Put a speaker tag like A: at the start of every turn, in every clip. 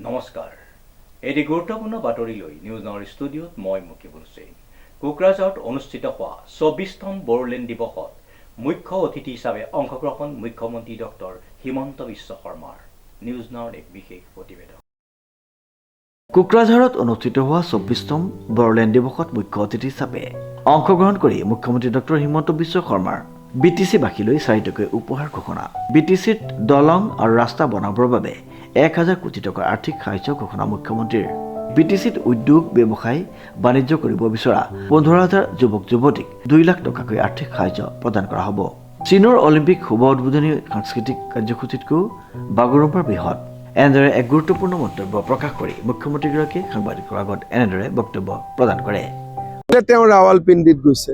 A: নমস্কাৰ এটি গুৰুত্বপূৰ্ণ বাতৰি লৈ নিউজ নাওৰ ষ্টুডিঅ'ত মই মুকিবুল হুছেইন। কোকৰাঝাৰত অনুষ্ঠিত হোৱা ২৪তম বড়োলেণ্ড দিৱসত মুখ্য অতিথি হিচাপে অংশগ্ৰহণ মুখ্যমন্ত্ৰী ডক্টৰ হিমন্ত বিশ্ব শৰ্মাৰ। নিউজ নাওৰ এক বিশেষ প্ৰতিবেদন।
B: কোকৰাঝাৰত অনুষ্ঠিত হোৱা ২৪তম বড়োলেণ্ড দিৱসত মুখ্য অতিথি হিচাপে অংশগ্ৰহণ কৰি মুখ্যমন্ত্ৰী ডক্টৰ হিমন্ত বিশ্ব শৰ্মাৰ বিটিচি বাসীলৈ ৪টাকৈ উপহাৰ ঘোষণা। বিটিচিত দলং আৰু ৰাস্তা বনাবৰ বাবে ১,০০০ কোটি টকাৰ আৰ্থিক সাহায্য ঘোষণা মুখ্যমন্ত্ৰীৰ। বিটিচিত উদ্যোগ ব্যৱসায় বাণিজ্য কৰিব বিচৰা ১৫,০০০ যুৱক যুৱতীক ২ লাখ টকাকৈ আৰ্থিক সাহায্য প্ৰদান কৰা হ'ব। চীনৰ অলিম্পিক শুভ উদ্বোধনী সাংস্কৃতিক কাৰ্যসূচীতকৈও বাগৰুম্বাৰ বৃহৎ। এনেদৰে এক গুৰুত্বপূৰ্ণ মন্তব্য প্ৰকাশ কৰি মুখ্যমন্ত্ৰীগৰাকীয়ে সাংবাদিকৰ আগত এনেদৰে বক্তব্য প্ৰদান কৰে।
C: তেওঁ ৰাৱালপিণ্ডিত গৈছে,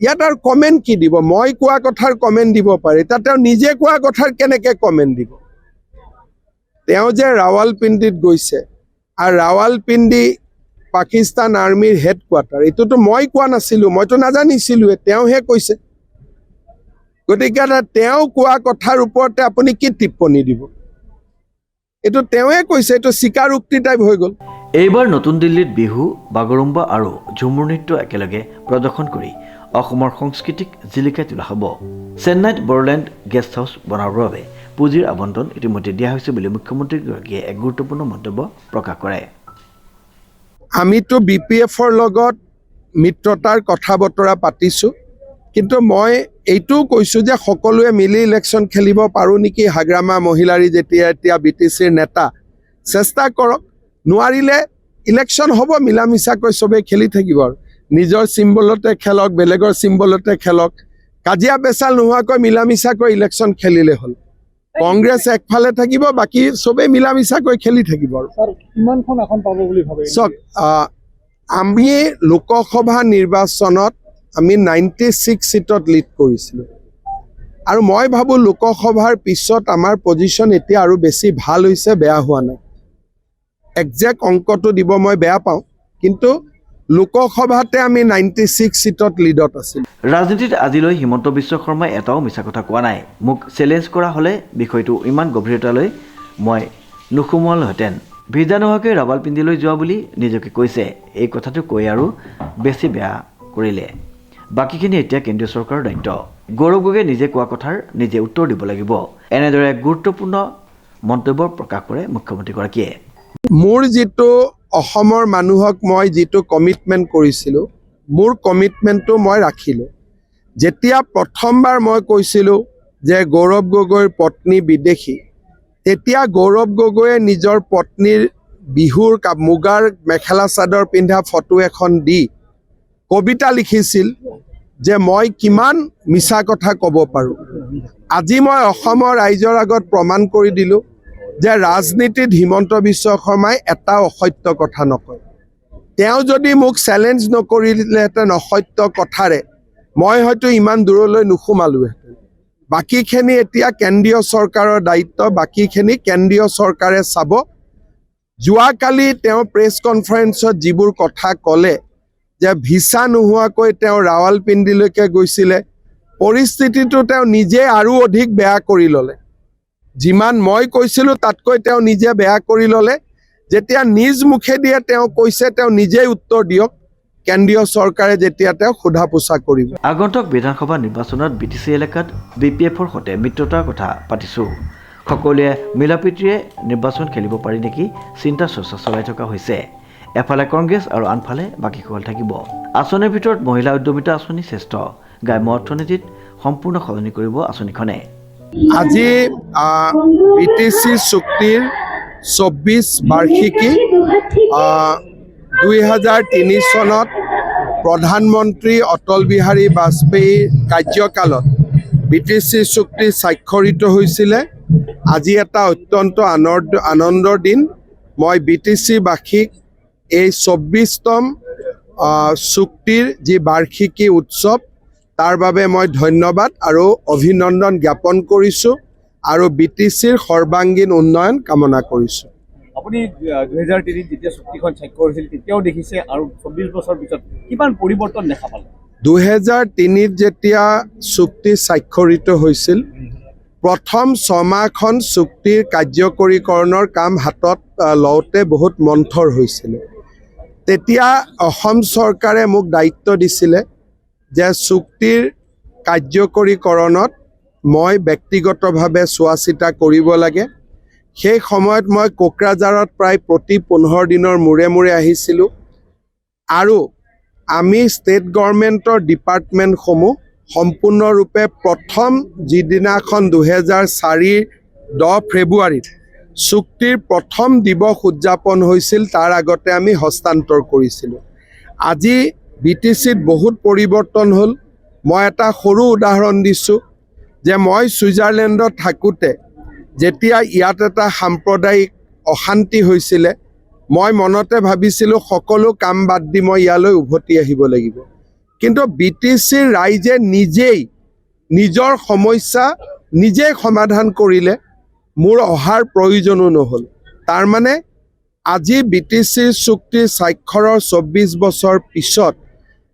C: ইয়াত আৰু কমেণ্ট কি দিব? মই কোৱা কথাৰ কমেণ্ট দিব পাৰে, তাত তেওঁ নিজে কোৱা কথাৰ কেনেকে কমেণ্ট দিব? তেওঁ যে ৰাৱালপিণ্ডিত গৈছে আৰু ৰাৱালপিণ্ডি পাকিস্তান আৰ্মিৰ হেডকোৱাৰ্টাৰ, এইটোতো মই কোৱা নাছিলোঁ, মইতো নাজানিছিলোঁ, তেওঁহে কৈছে। গতিকে তেওঁ কোৱা কথাৰ ওপৰতে আপুনি কি টিপ্পনী দিব? এইটো তেওঁহে কৈছে, এইটো স্বীকাৰোক্তি টাইপ হৈ গ'ল।
B: এইবাৰ নতুন দিল্লীত বিহু, বাগৰুম্বা আৰু ঝুমুৰ নৃত্য একেলগে প্ৰদৰ্শন কৰি অসমৰ সংস্কৃতিক জিলিকাই তোলা হ'ব। চেন্নাইত বড়োলেণ্ড গেষ্ট হাউচ বনাবৰ বাবে পুঁজিৰ আবণ্টন ইতিমধ্যে দিয়া হৈছে বুলি মুখ্যমন্ত্ৰীগৰাকীয়ে এক গুৰুত্বপূৰ্ণ মন্তব্য প্ৰকাশ কৰে।
C: আমিতো BPFৰ লগত মিত্ৰতাৰ কথা বতৰা পাতিছোঁ, কিন্তু মই এইটোও কৈছোঁ যে সকলোৱে মিলি ইলেকশ্যন খেলিব পাৰোঁ নেকি। হাগ্ৰামা মহিলাৰী যেতিয়া এতিয়া BTCৰ নেতা, চেষ্টা কৰক। নোৱাৰিলে ইলেকশ্যন হ'ব, মিলা মিছাকৈ চবেই খেলি থাকিব আৰু নিজৰ চিম্বলতে খেলক, বেলেগৰ চিম্বলতে খেলক, কাজিয়া পেচাল নোহোৱাকৈ মিলা মিছাকৈ ইলেকশ্যন খেলিলে হ'ল। কংগ্ৰেছ একফালে থাকিব, বাকী চবেই মিলা মিছাকৈ খেলি থাকিব আৰু। চাওক, আমি লোকসভা নিৰ্বাচনত আমি 96 সিটত লিড কৰিছিলোঁ আৰু মই ভাবোঁ লোকসভাৰ পিছত আমাৰ পজিশ্যন এতিয়া আৰু বেছি ভাল হৈছে, বেয়া হোৱা নাই। একজেক্ট অংকটো দিব মই বেয়া পাওঁ, কিন্তু লোকসভাতে আমি 96 সিটত লিডত আছিল।
B: ৰাজনীতিত আজিলৈ হিমন্ত বিশ্ব শৰ্মাই এটাও মিছা কথা কোৱা নাই। মোক চেলেঞ্জ কৰা হ'লে বিষয়টো ইমান গভীৰতালৈ মই নুসুমুৱালোহেঁতেন। ভিজা নোহোৱাকৈ ৰাৱালপিণ্ডিলৈ যোৱা বুলি নিজকে কৈছে। এই কথাটো কৈ আৰু বেছি বেয়া কৰিলে। বাকীখিনি এতিয়া কেন্দ্ৰীয় চৰকাৰৰ দায়িত্ব। গৌৰৱ গগৈয়ে নিজে কোৱা কথাৰ নিজে উত্তৰ দিব লাগিব। এনেদৰে এক গুৰুত্বপূৰ্ণ মন্তব্য প্ৰকাশ কৰে মুখ্যমন্ত্ৰীগৰাকীয়ে।
C: মোৰ যিটো অসমৰ মানুহক মই যিটো কমিটমেণ্ট কৰিছিলোঁ, মোৰ কমিটমেণ্টটো মই ৰাখিলোঁ। যেতিয়া প্ৰথমবাৰ মই কৈছিলোঁ যে গৌৰৱ গগৈৰ পত্নী বিদেশী, তেতিয়া গৌৰৱ গগৈয়ে নিজৰ পত্নীৰ বিহুৰ মুগাৰ মেখেলা চাদৰ পিন্ধা ফটো এখন দি কবিতা লিখিছিল যে মই কিমান মিছা কথা ক'ব পাৰোঁ। আজি মই অসমৰ ৰাইজৰ আগত প্ৰমাণ কৰি দিলোঁ যে ৰাজনীতিত হিমন্ত বিশ্ব শৰ্মাই এটা অসত্য কথা নকয়। তেওঁ যদি মোক চেলেঞ্জ নকৰিলেহেঁতেন অসত্য কথাৰে, মই হয়তো ইমান দূৰলৈ নোসোমালোহেঁতেন। বাকীখিনি এতিয়া কেন্দ্ৰীয় চৰকাৰৰ দায়িত্ব, বাকীখিনি কেন্দ্ৰীয় চৰকাৰে চাব। যোৱাকালি তেওঁ প্ৰেছ কনফাৰেন্সত যিবোৰ কথা ক'লে যে ভিছা নোহোৱাকৈ তেওঁ ৰাৱালপিণ্ডিলৈকে গৈছিলে, পৰিস্থিতিটো তেওঁ নিজে আৰু অধিক বেয়া কৰি ল'লে। যিমান মই কৈছিলোঁ তাতকৈ তেওঁ নিজে বেয়া কৰি ল'লে। যেতিয়া নিজ মুখেদিয়ে তেওঁ কৈছে, তেওঁ নিজেই উত্তৰ দিয়ক, কেন্দ্ৰীয় চৰকাৰে যেতিয়া তেওঁক সোধা পোছা কৰিব।
B: আগন্তুক বিধানসভা নিৰ্বাচনত BTC এলেকাত BPFৰ সৈতে মিত্ৰতাৰ কথা পাতিছোঁ। সকলোৱে মিলাপ্ৰীতিৰে নিৰ্বাচন খেলিব পাৰি নেকি চিন্তা চৰ্চা চলাই থকা হৈছে। এফালে কংগ্ৰেছ আৰু আনফালে বাকীসকল থাকিব। আঁচনিৰ ভিতৰত মহিলা উদ্যমিতা আঁচনি শ্ৰেষ্ঠ। গ্ৰাম্য অৰ্থনীতিত সম্পূৰ্ণ সলনি কৰিব আঁচনিখনে।
C: আজি BTC চুক্তিৰ ২৪ বাৰ্ষিকী। ২০০৩ চনত প্ৰধানমন্ত্ৰী অটল বিহাৰী বাজপেয়ীৰ কাৰ্যকালত BTC চুক্তি স্বাক্ষৰিত হৈছিলে। আজি এটা অত্যন্ত আনন্দৰ দিন। মই BTCবাসীক এই ২৪তম চুক্তিৰ যি বাৰ্ষিকী উৎসৱ, তাৰ বাবে মই ধন্যবাদ আৰু অভিনন্দন জ্ঞাপন কৰিছোঁ আৰু BTCৰ সৰ্বাংগীন উন্নয়ন কামনা কৰিছোঁ।
D: আপুনি ২০০৩ যেতিয়া চুক্তিখন স্বাক্ষৰ হৈছিল তেতিয়াও দেখিছে, আৰু ২৪ বছৰ পিছত কিমান পৰিৱৰ্তন দেখা পালে?
C: ২০০৩ যেতিয়া চুক্তি স্বাক্ষৰিত হৈছিল, প্ৰথম 6 মাহখন চুক্তিৰ কাৰ্যকৰীকৰণৰ কাম হাতত লওঁতে বহুত মন্থৰ হৈছিলে। তেতিয়া অসম চৰকাৰে মোক দায়িত্ব দিছিলে যে চুক্তিৰ কাৰ্যকৰীকৰণত মই ব্যক্তিগতভাৱে চোৱা চিতা কৰিব লাগে। সেই সময়ত মই কোকৰাঝাৰত প্ৰায় প্ৰতি 15 দিনৰ মূৰে মূৰে আহিছিলোঁ আৰু আমি ষ্টেট গভৰ্ণমেণ্টৰ ডিপাৰ্টমেণ্টসমূহ সম্পূৰ্ণৰূপে প্ৰথম যিদিনাখন 2004 10 ফেব্ৰুৱাৰীত চুক্তিৰ প্ৰথম দিৱস উদযাপন হৈছিল তাৰ আগতে আমি হস্তান্তৰ কৰিছিলোঁ। আজি BTCত বহুত পৰিৱৰ্তন হ'ল। মই এটা সৰু উদাহৰণ দিছোঁ যে মই ছুইজাৰলেণ্ডত থাকোঁতে যেতিয়া ইয়াত এটা সাম্প্ৰদায়িক অশান্তি হৈছিলে, মই মনতে ভাবিছিলোঁ সকলো কাম বাদ দি মই ইয়ালৈ উভতি আহিব লাগিব। কিন্তু BTCৰ ৰাইজে নিজেই নিজৰ সমস্যা নিজেই সমাধান কৰিলে, মোৰ অহাৰ প্ৰয়োজনো নহ'ল। তাৰমানে আজি BTCৰ চুক্তি স্বাক্ষৰৰ 24 বছৰ পিছত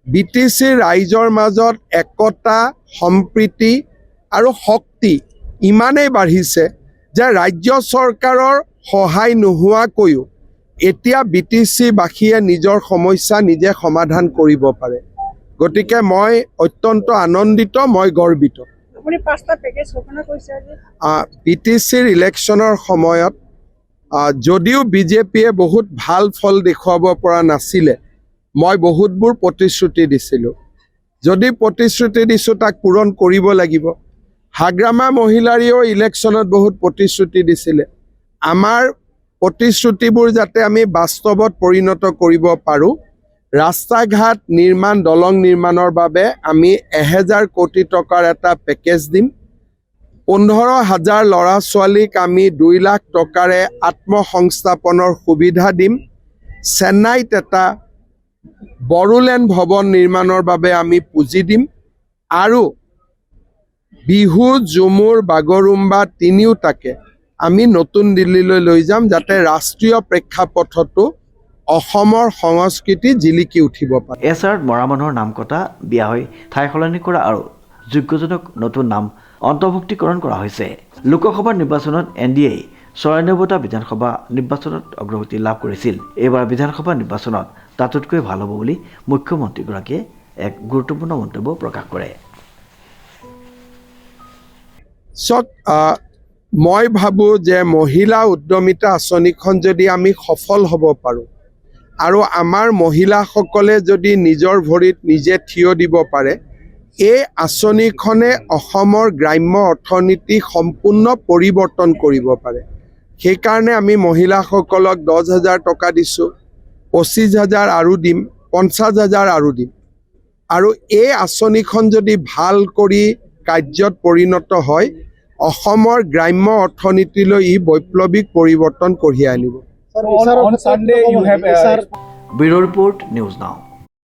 C: BTCৰ ৰাইজৰ মাজত একতা, সম্প্ৰীতি আৰু শক্তি ইমানেই বাঢ়িছে যে ৰাজ্য চৰকাৰৰ সহায় নোহোৱাকৈও এতিয়া BTCবাসীয়ে নিজৰ সমস্যা নিজে সমাধান কৰিব পাৰে। গতিকে মই অত্যন্ত আনন্দিত, মই গৰ্বিত।
E: আপুনি 5টা পেকেজ ঘোষণা কৰিছে আজি।
C: BTCৰ ইলেকশ্যনৰ সময়ত যদিও বিজেপিয়ে বহুত ভাল ফল দেখুৱাব পৰা নাছিলে, মই বহুতবোৰ প্ৰতিশ্ৰুতি দিছিলোঁ। যদি প্ৰতিশ্ৰুতি দিছোঁ তাক পূৰণ কৰিব লাগিব। হাগ্ৰামা মহিলাৰীও ইলেকশ্যনত বহুত প্ৰতিশ্ৰুতি দিছিলে। আমাৰ প্ৰতিশ্ৰুতিবোৰ যাতে আমি বাস্তৱত পৰিণত কৰিব পাৰোঁ, ৰাস্তা ঘাট নিৰ্মাণ, দলং নিৰ্মাণৰ বাবে আমি 1000 কোটি টকাৰ এটা পেকেজ দিম। 15,000 ল'ৰা ছোৱালীক আমি 2 লাখ টকাৰে আত্মসংস্থাপনৰ সুবিধা দিম। চেন্নাইত এটা বড়োলেণ্ড ভৱন নিৰ্মাণৰ বাবে আমি পুঁজি দিম আৰু বিহু, ঝুমুৰ, বাগৰুম্বা তিনিওটাকে আমি নতুন দিল্লীলৈ লৈ যাম যাতে ৰাষ্ট্ৰীয় প্ৰেক্ষাপটতো অসমৰ সংস্কৃতি জিলিকি উঠিব পাৰে।
B: এছাৰত মৰা মানুহৰ নাম কটা, বিয়া হৈ ঠাই সলনি কৰা আৰু যোগ্যজনক নতুন নাম অন্তৰ্ভুক্তিকৰণ কৰা হৈছে। লোকসভা নিৰ্বাচনত NDA 94টা বিধানসভা নিৰ্বাচনত অগ্ৰগতি লাভ কৰিছিল। এইবাৰ বিধানসভা নিৰ্বাচনত তাতোতকৈ ভাল হ'ব বুলি মুখ্যমন্ত্ৰীগৰাকীয়ে এক গুৰুত্বপূৰ্ণ মন্তব্য প্ৰকাশ কৰে।
C: মই ভাবোঁ যে মহিলা উদ্যমিতা আঁচনিখন যদি আমি সফল হ'ব পাৰোঁ আৰু আমাৰ মহিলাসকলে যদি নিজৰ ভৰিত নিজে থিয় দিব পাৰে, এই আঁচনিখনে অসমৰ গ্ৰাম্য অৰ্থনীতি সম্পূৰ্ণ পৰিৱৰ্তন কৰিব পাৰে। সেইকাৰণে আমি মহিলাসকলক 10,000 টকা দিছোঁ, 25,000 আৰু দিম, 50,000 আৰু দিম। আৰু এই আঁচনিখন যদি ভাল কৰি কাৰ্যত পৰিণত হয়, অসমৰ গ্ৰাম্য অৰ্থনীতিলৈ ই বৈপ্লৱিক পৰিৱৰ্তন কঢ়িয়াই আনিব।
D: On Sunday you have
B: bureau report, news now.